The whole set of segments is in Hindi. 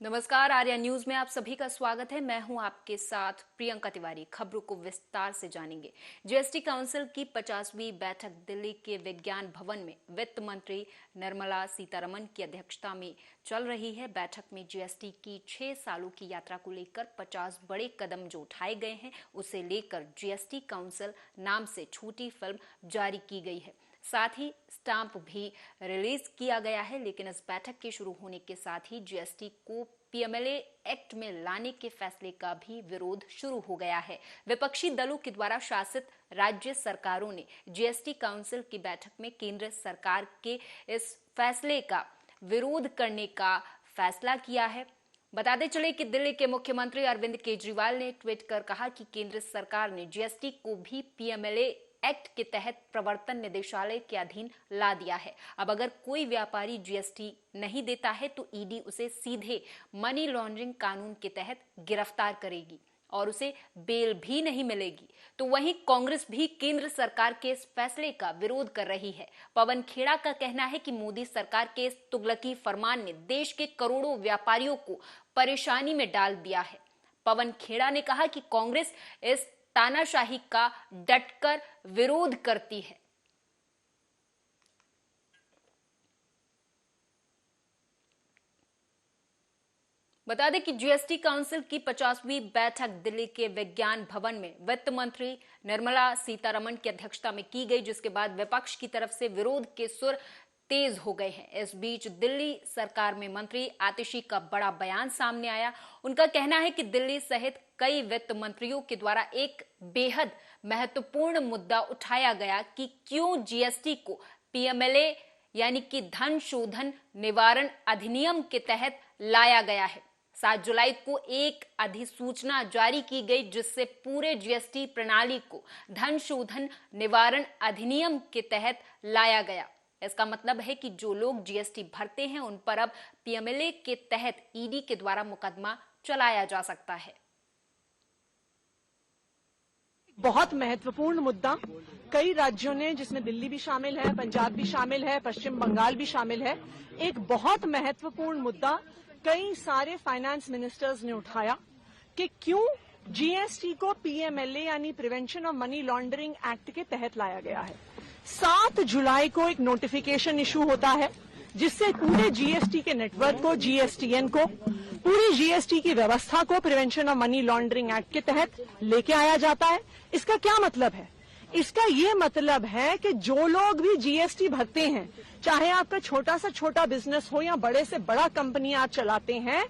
नमस्कार, आर्या न्यूज में आप सभी का स्वागत है। मैं हूं आपके साथ प्रियंका तिवारी। खबरों को विस्तार से जानेंगे। जीएसटी काउंसिल की 50वीं बैठक दिल्ली के विज्ञान भवन में वित्त मंत्री निर्मला सीतारमण की अध्यक्षता में चल रही है। बैठक में जीएसटी की 6 सालों की यात्रा को लेकर 50 बड़े कदम जो उठाए गए हैं, उसे लेकर जीएसटी काउंसिल नाम से छोटी फिल्म जारी की गई है। साथ ही स्टाम्प भी रिलीज किया गया है। लेकिन इस बैठक के शुरू होने के साथ ही जीएसटी को पीएमएलए एक्ट में लाने के फैसले का भी विरोध शुरू हो गया है। विपक्षी दलों के द्वारा शासित राज्य सरकारों ने जीएसटी काउंसिल की बैठक में केंद्र सरकार के इस फैसले का विरोध करने का फैसला किया है। बताते चले कि दिल्ली के मुख्यमंत्री अरविंद केजरीवाल ने ट्वीट कर कहा कि केंद्र सरकार ने जीएसटी को भी पीएमएलए एक्ट के तहत प्रवर्तन निदेशालय के अधीन ला दिया है। अब अगर कोई व्यापारी जीएसटी नहीं देता है तो ईडी उसे सीधे मनी लॉन्ड्रिंग कानून के तहत गिरफ्तार करेगी और उसे बेल भी नहीं मिलेगी। तो वहीं कांग्रेस भी केंद्र सरकार के इस फैसले का विरोध कर रही है। पवन खेड़ा का कहना है कि मोदी सरकार के इस तुगलकी फरमान ने देश के करोड़ों व्यापारियों को परेशानी में डाल दिया है। पवन खेड़ा ने कहा कि कांग्रेस इस तानाशाही का डटकर विरोध करती है। बता दें कि जीएसटी काउंसिल की 50वीं बैठक दिल्ली के विज्ञान भवन में वित्त मंत्री निर्मला सीतारमण की अध्यक्षता में की गई, जिसके बाद विपक्ष की तरफ से विरोध के सुर तेज हो गए हैं। इस बीच दिल्ली सरकार में मंत्री आतिशी का बड़ा बयान सामने आया। उनका कहना है कि दिल्ली सहित कई वित्त मंत्रियों के द्वारा एक बेहद महत्वपूर्ण मुद्दा उठाया गया कि क्यों जीएसटी को पीएमएलए यानी कि धन शोधन निवारण अधिनियम के तहत लाया गया है। 7 जुलाई को एक अधिसूचना जारी की गई जिससे पूरे जीएसटी प्रणाली को धन शोधन निवारण अधिनियम के तहत लाया गया। इसका मतलब है कि जो लोग जीएसटी भरते हैं उन पर अब पीएमएलए के तहत ईडी के द्वारा मुकदमा चलाया जा सकता है। बहुत महत्वपूर्ण मुद्दा कई राज्यों ने, जिसमें दिल्ली भी शामिल है, पंजाब भी शामिल है, पश्चिम बंगाल भी शामिल है, एक बहुत महत्वपूर्ण मुद्दा कई सारे फाइनेंस मिनिस्टर्स ने उठाया कि क्यों जीएसटी को पीएमएलए यानी prevention of money laundering act के तहत लाया गया है। 7 जुलाई को एक नोटिफिकेशन इशू होता है जिससे पूरे जीएसटी के नेटवर्क को, जीएसटीएन को, पूरी जीएसटी की व्यवस्था को prevention of money laundering act के तहत लेके आया जाता है। इसका क्या मतलब है? इसका ये मतलब है कि जो लोग भी जीएसटी भरते हैं, चाहे आपका छोटा से छोटा बिजनेस हो या बड़े से बड़ा कंपनी आप चलाते हैं,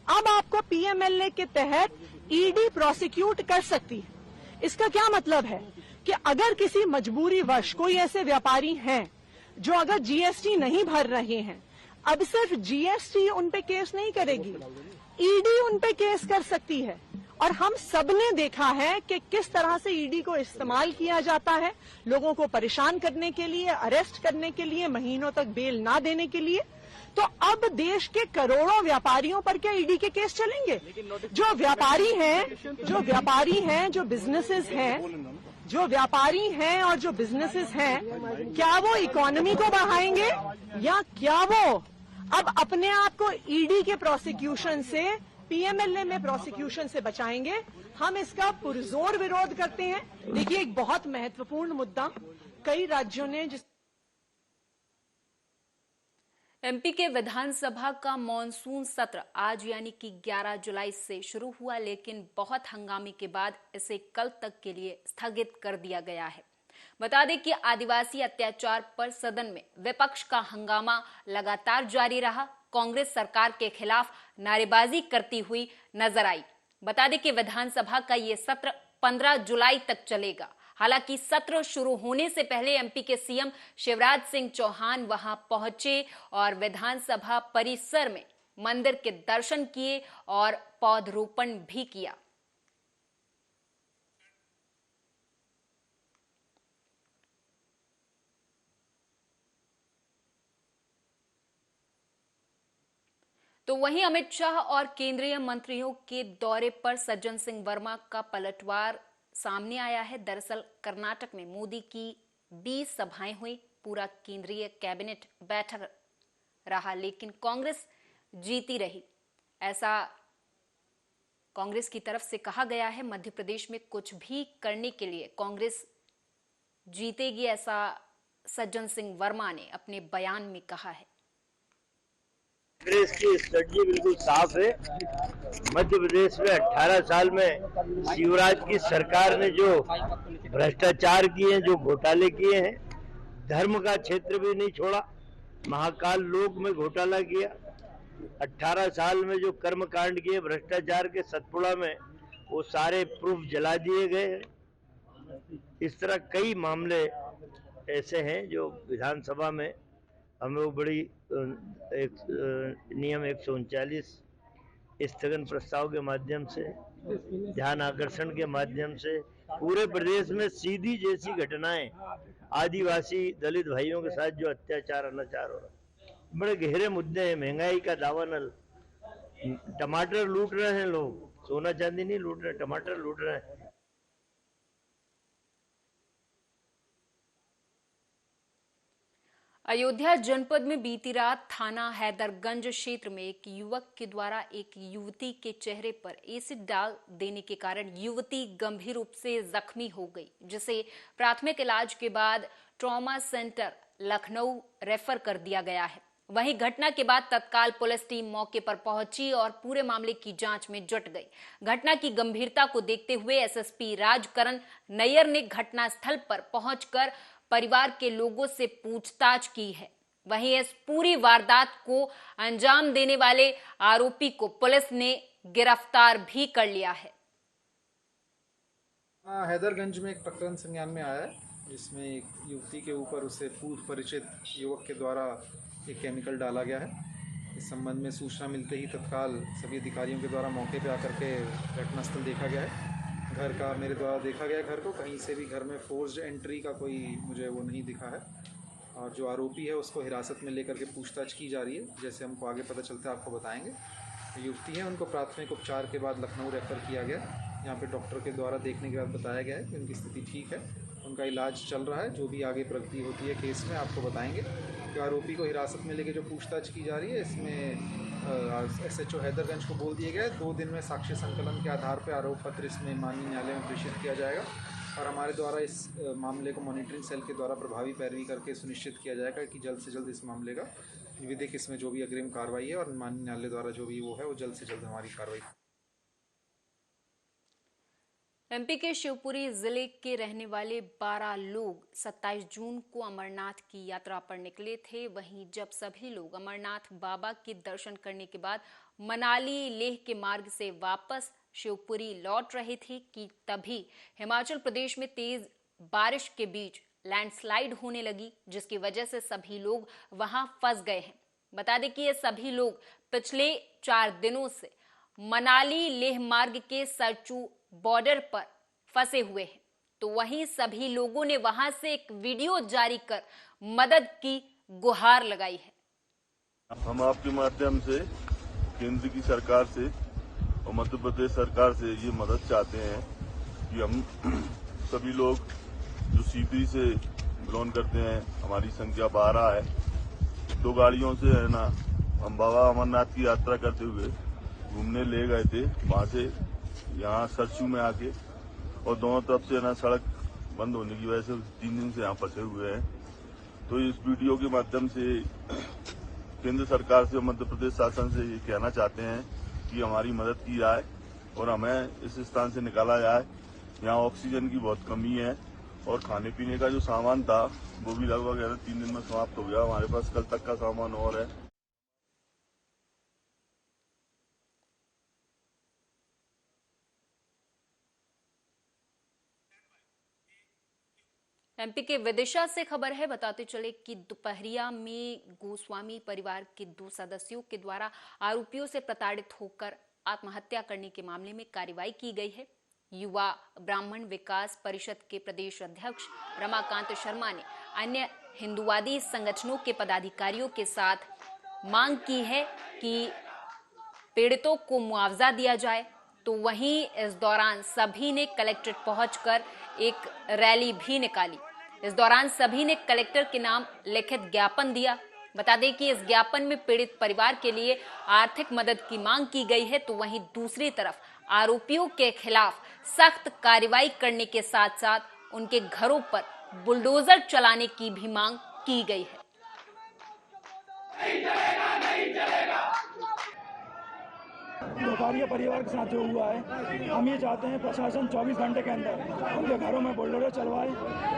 अब आपको पीएमएलए के तहत ईडी प्रोसिक्यूट कर सकती है। इसका क्या मतलब है कि अगर किसी मजबूरी वश कोई ऐसे व्यापारी हैं जो अगर जीएसटी नहीं भर रहे हैं, अब सिर्फ जीएसटी उन पे केस नहीं करेगी, ईडी उन पे केस कर सकती है। और हम सबने देखा है कि किस तरह से ईडी को इस्तेमाल किया जाता है लोगों को परेशान करने के लिए, अरेस्ट करने के लिए, महीनों तक बेल ना देने के लिए। तो अब देश के करोड़ों व्यापारियों पर क्या ईडी के केस चलेंगे? जो व्यापारी हैं, जो बिजनेसेस हैं, जो व्यापारी हैं और जो बिजनेसेस हैं, क्या वो इकोनॉमी को बढ़ाएंगे या क्या वो अब अपने आप को ईडी के प्रोसिक्यूशन से, पीएमएलए में प्रोसिक्यूशन से बचाएंगे? हम इसका पुरजोर विरोध करते हैं। देखिए, एक बहुत महत्वपूर्ण मुद्दा कई राज्यों ने एमपी के विधानसभा का मॉनसून सत्र आज यानी कि 11 जुलाई से शुरू हुआ, लेकिन बहुत हंगामे के बाद इसे कल तक के लिए स्थगित कर दिया गया है। बता दें कि आदिवासी अत्याचार पर सदन में विपक्ष का हंगामा लगातार जारी रहा। कांग्रेस सरकार के खिलाफ नारेबाजी करती हुई नजर आई। बता दें कि विधानसभा का ये सत्र 15 जुलाई तक चलेगा। हालांकि सत्र शुरू होने से पहले एमपी के सीएम शिवराज सिंह चौहान वहां पहुंचे और विधानसभा परिसर में मंदिर के दर्शन किए और पौधरोपण भी किया। तो वहीं अमित शाह और केंद्रीय मंत्रियों के दौरे पर सज्जन सिंह वर्मा का पलटवार सामने आया है। दरअसल कर्नाटक में मोदी की 20 सभाएं हुई, पूरा केंद्रीय कैबिनेट बैठक रहा, लेकिन कांग्रेस जीती रही। ऐसा कांग्रेस की तरफ से कहा गया है। मध्य प्रदेश में कुछ भी करने के लिए कांग्रेस जीतेगी, ऐसा सज्जन सिंह वर्मा ने अपने बयान में कहा है। कांग्रेस की स्ट्रेटजी बिल्कुल साफ है। मध्य प्रदेश में 18 साल में शिवराज की सरकार ने जो भ्रष्टाचार किए हैं, जो घोटाले किए हैं, धर्म का क्षेत्र भी नहीं छोड़ा, महाकाल लोक में घोटाला किया, 18 साल में जो कर्मकांड किए भ्रष्टाचार के सतपुड़ा में, वो सारे प्रूफ जला दिए गए। इस तरह कई मामले ऐसे हैं जो विधानसभा में हमें वो बड़ी नियम 139 स्थगन प्रस्ताव के माध्यम से, ध्यान आकर्षण के माध्यम से पूरे प्रदेश में सीधी जैसी घटनाएं, आदिवासी दलित भाइयों के साथ जो अत्याचार अनाचार हो रहा, बड़े गहरे मुद्दे हैं। महंगाई का दावानल, टमाटर लूट रहे हैं लोग, सोना चांदी नहीं लूट रहे, टमाटर लूट रहे हैं। अयोध्या जनपद में बीती रात थाना हैदरगंज क्षेत्र में एक युवक के द्वारा एक युवती के चेहरे पर एसिड डाल देने के कारण युवती गंभीर रूप से जख्मी हो गई, जिसे प्राथमिक इलाज के बाद ट्रॉमा सेंटर लखनऊ रेफर कर दिया गया है। वहीं घटना के बाद तत्काल पुलिस टीम मौके पर पहुंची और पूरे मामले की जांच में जुट गई। घटना की गंभीरता को देखते हुए एसएसपी राजकरण नैयर ने घटनास्थल पर पहुंचकर परिवार के लोगों से पूछताछ की है। वहीं इस पूरी वारदात को अंजाम देने वाले आरोपी को पुलिस ने गिरफ्तार भी कर लिया है। हैदरगंज में एक प्रकरण संज्ञान में आया है, जिसमें एक युवती के ऊपर उसे पूर्व परिचित युवक के द्वारा एक केमिकल डाला गया है। इस संबंध में सूचना मिलते ही तत्काल सभी अधिकारियों के द्वारा मौके पर आकर के घटनास्थल देखा गया है। घर का मेरे द्वारा देखा गया, घर को कहीं से भी घर में फोर्स्ड एंट्री का कोई मुझे वो नहीं दिखा है। और जो आरोपी है उसको हिरासत में लेकर के पूछताछ की जा रही है। जैसे हमको आगे पता चलता है आपको बताएंगे। युवती है, उनको प्राथमिक उपचार के बाद लखनऊ रेफर किया गया। यहाँ पे डॉक्टर के द्वारा देखने के बाद बताया गया है कि उनकी स्थिति ठीक है, उनका इलाज चल रहा है। जो भी आगे प्रगति होती है केस में आपको बताएंगे। कि आरोपी को हिरासत में लेके जो पूछताछ की जा रही है, इसमें SHO हैदरगंज को बोल दिया गया है 2 दिन में साक्ष्य संकलन के आधार पर आरोप पत्र इसमें माननीय न्यायालय में प्रेषित किया जाएगा। और हमारे द्वारा इस मामले को मॉनिटरिंग सेल के द्वारा प्रभावी पैरवी करके सुनिश्चित किया जाएगा कि जल्द से जल्द इस मामले का विधिक इसमें जो भी अग्रिम कार्रवाई है और माननीय न्यायालय द्वारा जो भी वो है वो जल्द से जल्द हमारी कार्रवाई। एमपी के शिवपुरी जिले के रहने वाले 12 लोग 27 जून को अमरनाथ की यात्रा पर निकले थे। वहीं जब सभी लोग अमरनाथ बाबा के दर्शन करने के बाद मनाली लेह के मार्ग से वापस शिवपुरी लौट रहे थे कि तभी हिमाचल प्रदेश में तेज बारिश के बीच लैंडस्लाइड होने लगी, जिसकी वजह से सभी लोग वहां फंस गए हैं। बता दें कि ये सभी लोग पिछले 4 दिनों से मनाली लेह मार्ग के सरचू बॉर्डर पर फंसे हुए हैं। तो वहीं सभी लोगों ने वहां से एक वीडियो जारी कर मदद की गुहार लगाई है। हम आपके माध्यम से केंद्र की सरकार से और मध्य प्रदेश सरकार से ये मदद चाहते हैं कि हम सभी लोग जो शिवपुरी से बिलोंग करते हैं, हमारी संख्या 12 है, 2 गाड़ियों से है ना, हम बाबा अमरनाथ की यात्रा करते हुए घूमने ले गए थे। वहां से यहाँ सरचू में आके और दोनों तरफ से ना सड़क बंद होने की वजह से 3 दिन से यहाँ फंसे हुए हैं। तो इस वीडियो के माध्यम से केंद्र सरकार से मध्य प्रदेश शासन से ये कहना चाहते हैं कि हमारी मदद की जाए और हमें इस स्थान से निकाला जाए। यहाँ ऑक्सीजन की बहुत कमी है और खाने पीने का जो सामान था वो भी लगभग 3 दिन में समाप्त हो गया। हमारे पास कल तक का सामान और है। एमपी के विदिशा से खबर है। बताते चले कि दोपहरिया में गोस्वामी परिवार के 2 सदस्यों के द्वारा आरोपियों से प्रताड़ित होकर आत्महत्या करने के मामले में कार्रवाई की गई है। युवा ब्राह्मण विकास परिषद के प्रदेश अध्यक्ष रमाकांत शर्मा ने अन्य हिंदुवादी संगठनों के पदाधिकारियों के साथ मांग की है कि पीड़ितों को मुआवजा दिया जाए। तो वहीं इस दौरान सभी ने कलेक्ट्रेट पहुंचकर एक रैली भी निकाली। इस दौरान सभी ने कलेक्टर के नाम लिखित ज्ञापन दिया बता दें कि इस ज्ञापन में पीड़ित परिवार के लिए आर्थिक मदद की मांग की गई है, तो वहीं दूसरी तरफ आरोपियों के खिलाफ सख्त कार्रवाई करने के साथ साथ उनके घरों पर बुलडोजर चलाने की भी मांग की गई है। व्यापारी परिवार के साथ जो हुआ है, हम ये चाहते हैं प्रशासन 24 घंटे के अंदर उनके घरों में बुलडोजर चलवाए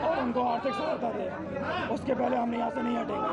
और उनको आर्थिक सहायता दे। उसके पहले हम यहाँ से नहीं हटेंगे।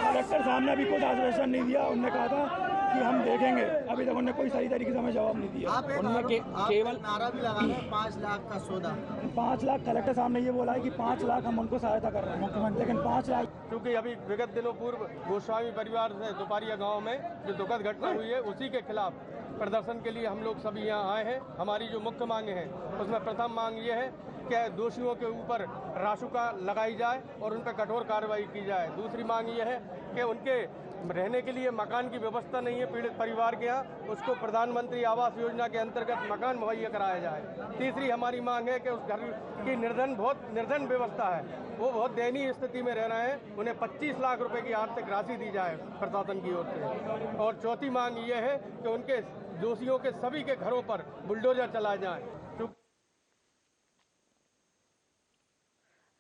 कलेक्टर साहब ने अभी कुछ आश्वासन नहीं दिया। उन्होंने कहा था कि हम देखेंगे, अभी तक उन्होंने कोई सही तरीके से हमें जवाब नहीं दिया। उन्होंने केवल नारा भी लगा 5 लाख का सौदा। 5 लाख कलेक्टर साहब ने ये बोला है कि 5 लाख हम उनको सहायता कर रहे हैं मुख्यमंत्री, लेकिन 5 लाख क्योंकि अभी विगत दिनों पूर्व गोस्वामी परिवार से दोपहरिया गांव में जो दुखद घटना हुई है, उसी के खिलाफ प्रदर्शन के लिए हम लोग सभी यहाँ आए हैं। हमारी जो मुख्य मांगे हैं उसमें प्रथम मांग ये है कि दोषियों के ऊपर रासुका लगाई जाए और उन पर कठोर कार्रवाई की जाए। दूसरी मांग ये है कि उनके रहने के लिए मकान की व्यवस्था नहीं है पीड़ित परिवार के यहाँ, उसको प्रधानमंत्री आवास योजना के अंतर्गत मकान मुहैया कराया जाए। तीसरी हमारी मांग है कि उस घर की बहुत निर्धन व्यवस्था है, वो बहुत दयनीय स्थिति में रह रहे हैं, उन्हें 25 लाख रुपए की आर्थिक राशि दी जाए प्रशासन की ओर से। और चौथी मांग ये है कि उनके दोषियों के सभी के घरों पर बुलडोजर चलाए जाए।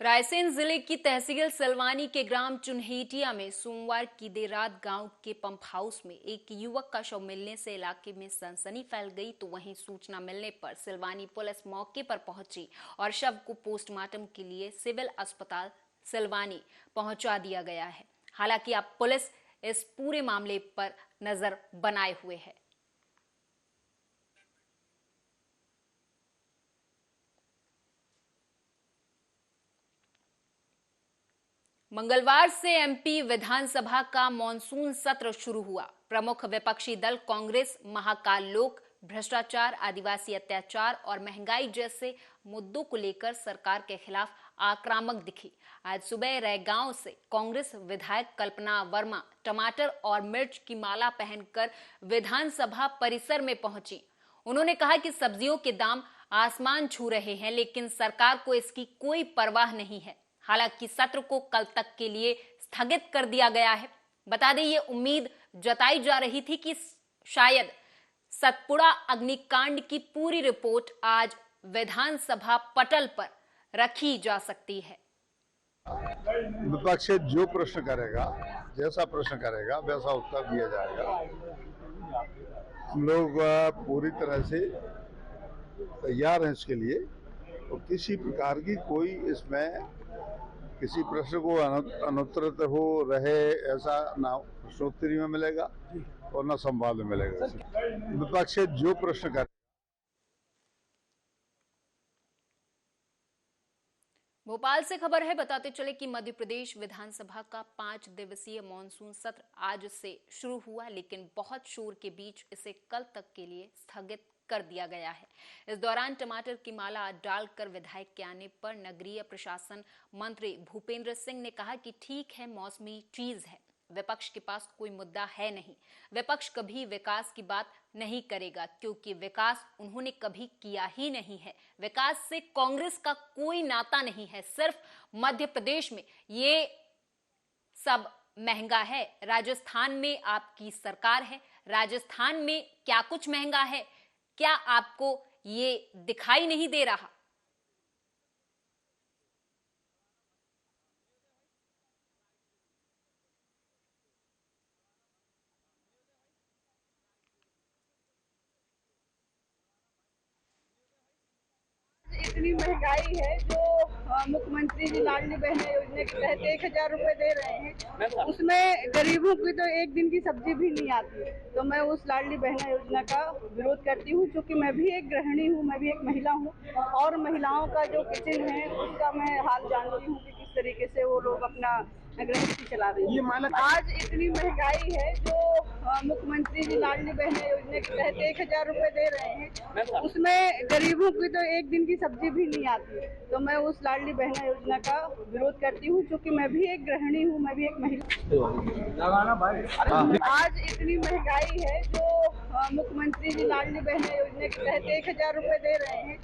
रायसेन जिले की तहसील सलवानी के ग्राम चुनहेटिया में सोमवार की देर रात गांव के पंप हाउस में एक युवक का शव मिलने से इलाके में सनसनी फैल गई, तो वहीं सूचना मिलने पर सिलवानी पुलिस मौके पर पहुंची और शव को पोस्टमार्टम के लिए सिविल अस्पताल सिलवानी पहुंचा दिया गया है। हालांकि अब पुलिस इस पूरे मामले पर नजर बनाए हुए है। मंगलवार से एमपी विधानसभा का मॉनसून सत्र शुरू हुआ। प्रमुख विपक्षी दल कांग्रेस महाकाल लोक, भ्रष्टाचार, आदिवासी अत्याचार और महंगाई जैसे मुद्दों को लेकर सरकार के खिलाफ आक्रामक दिखी। आज सुबह रैगांव से कांग्रेस विधायक कल्पना वर्मा टमाटर और मिर्च की माला पहनकर विधानसभा परिसर में पहुंची। उन्होंने कहा कि सब्जियों के दाम आसमान छू रहे हैं, लेकिन सरकार को इसकी कोई परवाह नहीं है। हालांकि सत्र को कल तक के लिए स्थगित कर दिया गया है। बता दें, ये उम्मीद जताई जा रही थी कि शायद सतपुड़ा अग्निकांड की पूरी रिपोर्ट आज विधानसभा पटल पर रखी जा सकती है। विपक्ष जो प्रश्न करेगा, जैसा प्रश्न करेगा वैसा उत्तर दिया जाएगा। हम लोग पूरी तरह से तैयार हैं इसके लिए, और किसी प्रकार की कोई इसमें किसी प्रश्न को अनुत्तरित हो रहे ऐसा ना प्रश्नोत्तरी में मिलेगा और ना संवाद में मिलेगा। विपक्ष जो प्रश्न करे। भोपाल से खबर है, बताते चले कि मध्य प्रदेश विधानसभा का 5 दिवसीय मॉनसून सत्र आज से शुरू हुआ, लेकिन बहुत शोर के बीच इसे कल तक के लिए स्थगित कर दिया गया है। इस दौरान टमाटर की माला डालकर विधायक के आने पर नगरीय प्रशासन मंत्री भूपेंद्र सिंह ने कहा कि ठीक है, मौसमी चीज है, विपक्ष के पास कोई मुद्दा है नहीं। विपक्ष कभी विकास की बात नहीं करेगा, क्योंकि विकास उन्होंने कभी किया ही नहीं है। विकास से कांग्रेस का कोई नाता नहीं है। सिर्फ मध्य प्रदेश में ये सब महंगा है। राजस्थान में आपकी सरकार है, राजस्थान में क्या कुछ महंगा है, क्या आपको ये दिखाई नहीं दे रहा? इतनी महंगाई है, जो मुख्यमंत्री जी लाडली बहन योजना के तहत 1000 रुपए दे रहे हैं, उसमें गरीबों की तो एक दिन की सब्जी भी नहीं आती। तो मैं उस लाडली बहन योजना का विरोध करती हूँ, क्योंकि मैं भी एक गृहिणी हूँ, मैं भी एक महिला हूँ, और महिलाओं का जो किचन है उसका मैं हाल जानती हूँ कि किस तरीके से वो लोग अपना गृहस्थी चला रही है। आज इतनी महंगाई है, जो मुख्यमंत्री जी लाडली बहन योजना के तहत 1000 रुपए दे रहे हैं, उसमें गरीबों की तो एक दिन की सब्जी भी नहीं आती। तो मैं उस लाडली बहन योजना का विरोध करती हूँ, क्योंकि मैं भी एक गृहिणी हूँ, मैं भी एक महिला। आज इतनी महंगाई है, जो मुख्यमंत्री जी लाडली बहन योजना के तहत 1000 रुपए दे रहे हैं,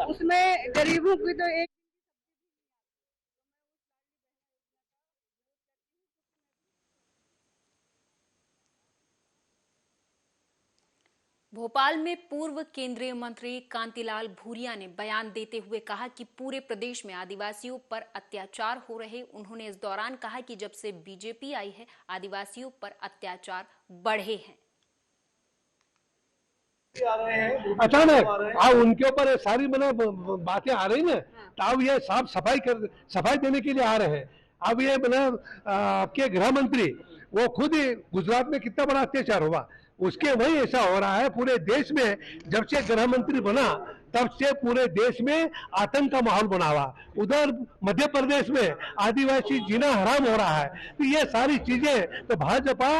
उसमें गरीबों की तो एक भोपाल में पूर्व केंद्रीय मंत्री कांतिलाल भूरिया ने बयान देते हुए कहा कि पूरे प्रदेश में आदिवासियों पर अत्याचार हो रहे। उन्होंने इस दौरान कहा कि जब से बीजेपी आई है आदिवासियों पर अत्याचार बढ़े हैं। अचानक अब उनके ऊपर सारी बातें आ रही ना, तो अब ये साफ सफाई देने के लिए आ रहे हैं। अब ये आपके गृह मंत्री वो खुद ही गुजरात में कितना बड़ा अत्याचार हुआ, उसके वही ऐसा हो रहा है। पूरे देश में जब से गृह मंत्री बना तब से पूरे देश में आतंक का माहौल बना हुआ। उधर मध्य प्रदेश में आदिवासी जीना हराम हो रहा है। तो ये सारी चीजें तो भाजपा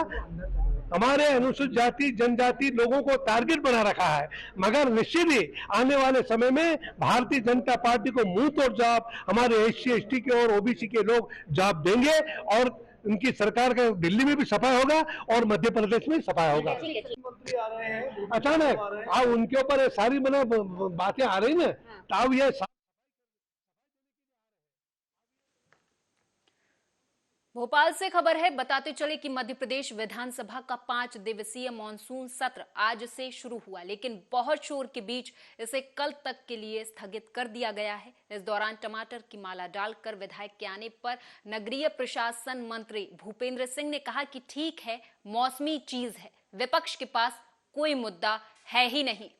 हमारे अनुसूचित जाति जनजाति लोगों को टारगेट बना रखा है। मगर निश्चित ही आने वाले समय में भारतीय जनता पार्टी को मुंह तोड़ जवाब हमारे SC ST के और OBC के लोग जवाब देंगे और उनकी सरकार का दिल्ली में भी सफाई होगा और मध्य प्रदेश में सफाई होगा। अचानक अब उनके ऊपर सारी बातें आ रही ना, तो अब ये भोपाल से खबर है, बताते चले कि मध्य प्रदेश विधानसभा का 5 दिवसीय मानसून सत्र आज से शुरू हुआ, लेकिन बहुत शोर के बीच इसे कल तक के लिए स्थगित कर दिया गया है। इस दौरान टमाटर की माला डालकर विधायक के आने पर नगरीय प्रशासन मंत्री भूपेंद्र सिंह ने कहा कि ठीक है, मौसमी चीज है, विपक्ष के पास कोई मुद्दा है ही नहीं।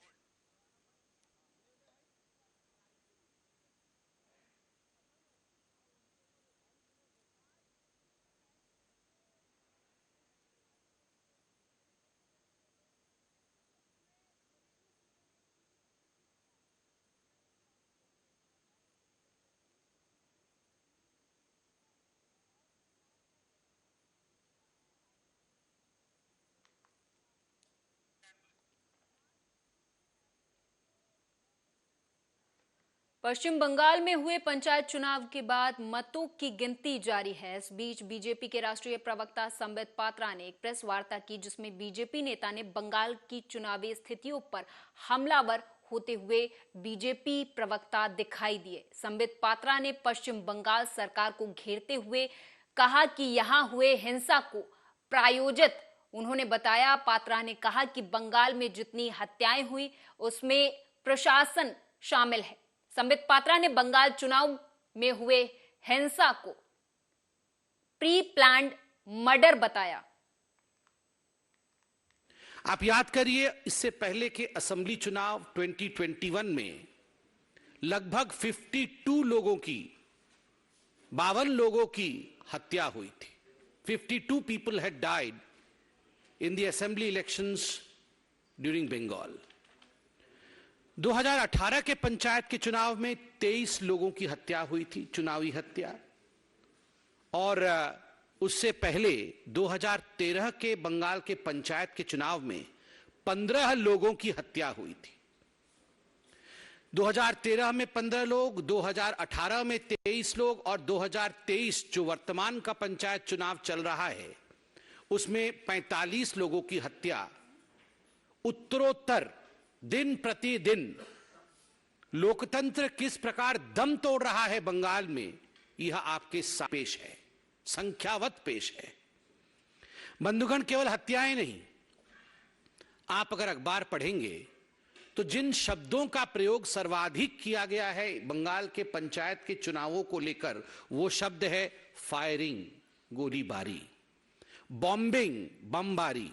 पश्चिम बंगाल में हुए पंचायत चुनाव के बाद मतों की गिनती जारी है। इस बीच बीजेपी के राष्ट्रीय प्रवक्ता संबित पात्रा ने एक प्रेस वार्ता की, जिसमें बीजेपी नेता ने बंगाल की चुनावी स्थितियों पर हमलावर होते हुए बीजेपी प्रवक्ता दिखाई दिए। संबित पात्रा ने पश्चिम बंगाल सरकार को घेरते हुए कहा कि यहां हुए हिंसा को प्रायोजित उन्होंने बताया। पात्रा ने कहा कि बंगाल में जितनी हत्याएं हुई उसमें प्रशासन शामिल है। संबित पात्रा ने बंगाल चुनाव में हुए हिंसा को प्री प्लान्ड मर्डर बताया। आप याद करिए, इससे पहले के असेंबली चुनाव 2021 में लगभग 52 लोगों की 52 लोगों की हत्या हुई थी। 52 people had died in the assembly elections during Bengal। 2018 के पंचायत के चुनाव में 23 लोगों की हत्या हुई थी, चुनावी हत्या। और उससे पहले 2013 के बंगाल के पंचायत के चुनाव में 15 लोगों की हत्या हुई थी। 2013 में 15 लोग, 2018 में 23 लोग और 2023 जो वर्तमान का पंचायत चुनाव चल रहा है उसमें 45 लोगों की हत्या। उत्तरोत्तर दिन प्रतिदिन लोकतंत्र किस प्रकार दम तोड़ रहा है बंगाल में, यह आपके सामने पेश है, संख्यावत पेश है। बंधुगण, केवल हत्याएं नहीं, आप अगर अखबार पढ़ेंगे तो जिन शब्दों का प्रयोग सर्वाधिक किया गया है बंगाल के पंचायत के चुनावों को लेकर, वो शब्द है फायरिंग, गोलीबारी, बॉम्बिंग, बमबारी,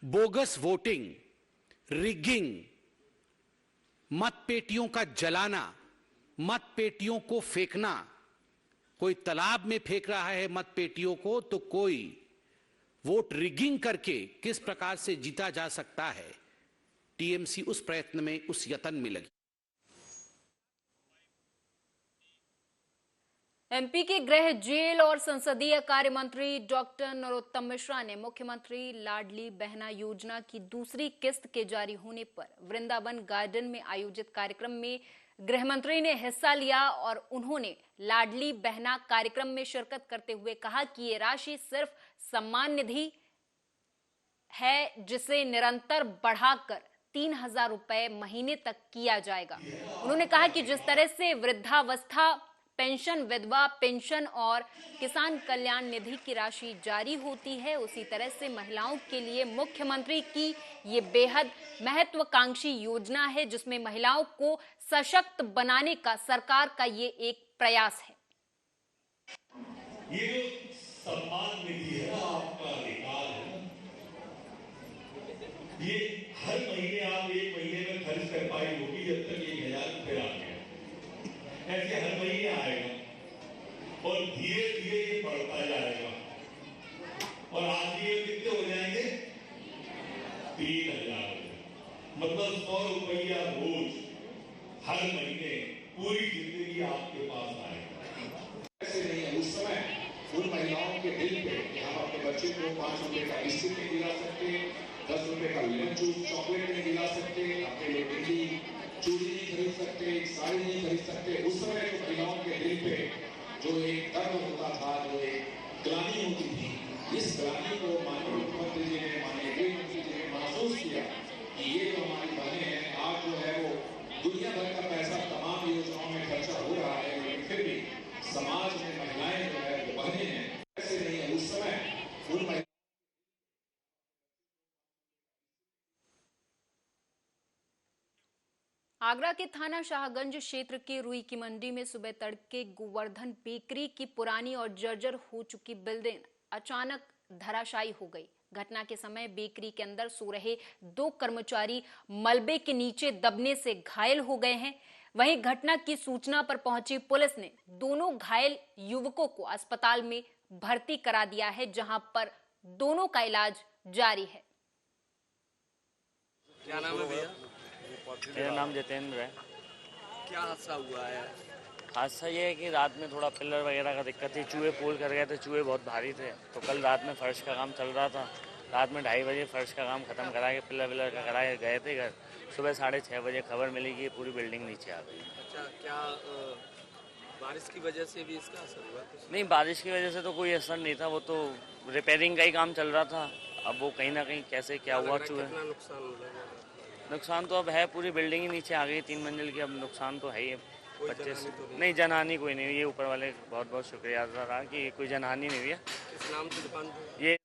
बोगस वोटिंग, रिगिंग, मतपेटियों का जलाना, मतपेटियों को फेंकना। कोई तालाब में फेंक रहा है मतपेटियों को, तो कोई वोट रिगिंग करके किस प्रकार से जीता जा सकता है, टीएमसी उस प्रयत्न में, उस यत्न में लगी। एमपी के गृह, जेल और संसदीय कार्य मंत्री डॉक्टर नरोत्तम मिश्रा ने मुख्यमंत्री लाडली बहना योजना की दूसरी किस्त के जारी होने पर वृंदावन गार्डन में आयोजित कार्यक्रम में गृह मंत्री ने हिस्सा लिया और उन्होंने लाडली बहना कार्यक्रम में शिरकत करते हुए कहा कि ये राशि सिर्फ सम्मान निधि है, जिसे निरंतर बढ़ाकर 3,000 रुपए महीने तक किया जाएगा। उन्होंने कहा कि जिस तरह से वृद्धावस्था पेंशन, विधवा पेंशन और किसान कल्याण निधि की राशि जारी होती है, उसी तरह से महिलाओं के लिए मुख्यमंत्री की ये बेहद महत्वाकांक्षी योजना है, जिसमें महिलाओं को सशक्त बनाने का सरकार का ये एक प्रयास है। ये जो सम्मान निधि है ना, आपका अधिकार है, ये हर महीने आप 1 महीने में खर्च कर पाई होगी जब तक 1000 रुपये आ गए, ऐसे हर महीने आएगा और धीरे धीरे ये बढ़ता जाएगा और आज ये कितने हो जाएंगे? 3000 रुपये, मतलब 100 रुपया रोज हर महीने पूरी जिंदगी आपके पास आएगा। ऐसे नहीं है, उस समय उन महिलाओं के दिल पे कि हम अपने बच्चे को 5 रुपए का बिस्किट नहीं दिला सकते, 10 रुपए का लेमन चॉकलेट नहीं दिला सकते, अपने लिए बिजली चूड़ी नहीं खरीद सकते, साड़ी नहीं खरीद सकते। उस समय तो महिलाओं के दिल पे जो एक दर्द होता था, जो एक ग्लानि होती थी, इस ग्लानि को माननीय मुख्यमंत्री जी ने, माननीय गृह मंत्री जी ने महसूस किया कि ये जो हमारी बहनें हैं, आज जो है वो दुनिया भर का पैसा तमाम योजनाओं में खर्चा हो रहा है, लेकिन फिर भी समाज में महिलाएं जो है वो बहनें हैं। ऐसे नहीं है, उस समय उन आगरा के थाना शाहगंज क्षेत्र के रुई की मंडी में सुबह तड़के गोवर्धन बेकरी की पुरानी और जर्जर हो चुकी बिल्डिंग अचानक धराशायी हो गई। घटना के समय बेकरी के अंदर सो रहे 2 कर्मचारी मलबे के नीचे दबने से घायल हो गए हैं। वहीं घटना की सूचना पर पहुंची पुलिस ने दोनों घायल युवकों को अस्पताल में भर्ती करा दिया है, जहां पर दोनों का इलाज जारी है। क्या नाम है भैया? मेरा नाम जितेंद्र है। क्या हादसा हुआ है? हादसा ये है कि रात में थोड़ा पिलर वगैरह का दिक्कत थी, चूहे पोल कर गए थे, चूहे बहुत भारी थे। तो कल रात में फर्श का काम चल रहा था, रात में 2:30 बजे फर्श का काम खत्म करा के पिलर विलर का करा के गए थे घर। सुबह 6:30 बजे खबर मिली कि पूरी बिल्डिंग नीचे आ गई। अच्छा, क्या बारिश की वजह से भी इसका असर हुआ? नहीं, बारिश की वजह से तो कोई असर नहीं था, वो तो रिपेयरिंग का ही काम चल रहा था। अब वो कहीं ना कहीं कैसे क्या हुआ चूहे, नुकसान तो अब है, पूरी बिल्डिंग ही नीचे आ गई, 3 मंजिल की। अब नुकसान तो है ही। बच्चे नहीं, जनहानि कोई नहीं हुई। ये ऊपर वाले बहुत बहुत शुक्रिया अदा रहा कि कोई जनहानि नहीं हुई है। किस नाम से दुकान? ये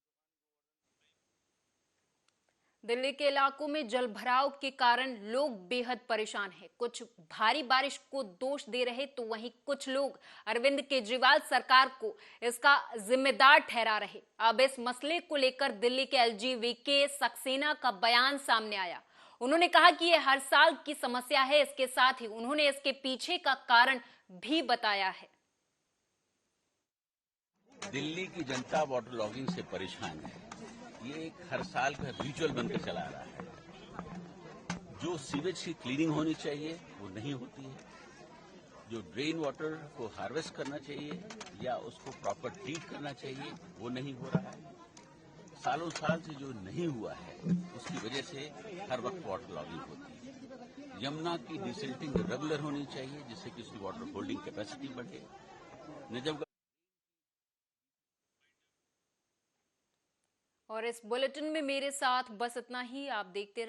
दिल्ली के इलाकों में जलभराव के कारण लोग बेहद परेशान हैं। कुछ भारी बारिश को दोष दे रहे तो वहीं कुछ लोग अरविंद केजरीवाल सरकार को इसका जिम्मेदार ठहरा रहे। अब इस मसले को लेकर दिल्ली के LGVK सक्सेना का बयान सामने आया। उन्होंने कहा कि यह हर साल की समस्या है। इसके साथ ही उन्होंने इसके पीछे का कारण भी बताया है। दिल्ली की जनता वाटर लॉगिंग से परेशान है। ये एक हर साल का रिचुअल बनकर चला रहा है। जो सीवेज की क्लीनिंग होनी चाहिए वो नहीं होती है, जो ड्रेन वाटर को हार्वेस्ट करना चाहिए या उसको प्रॉपर ट्रीट करना चाहिए वो नहीं हो रहा है। सालों साल से जो नहीं हुआ है उसकी वजह से हर वक्त वाटर लॉगिंग होती है। यमुना की डिसिल्टिंग रेगुलर होनी चाहिए जिससे कि उसकी वाटर होल्डिंग कैपेसिटी बढ़े। निजाम और इस बुलेटिन में मेरे साथ बस इतना ही। आप देखते रहे।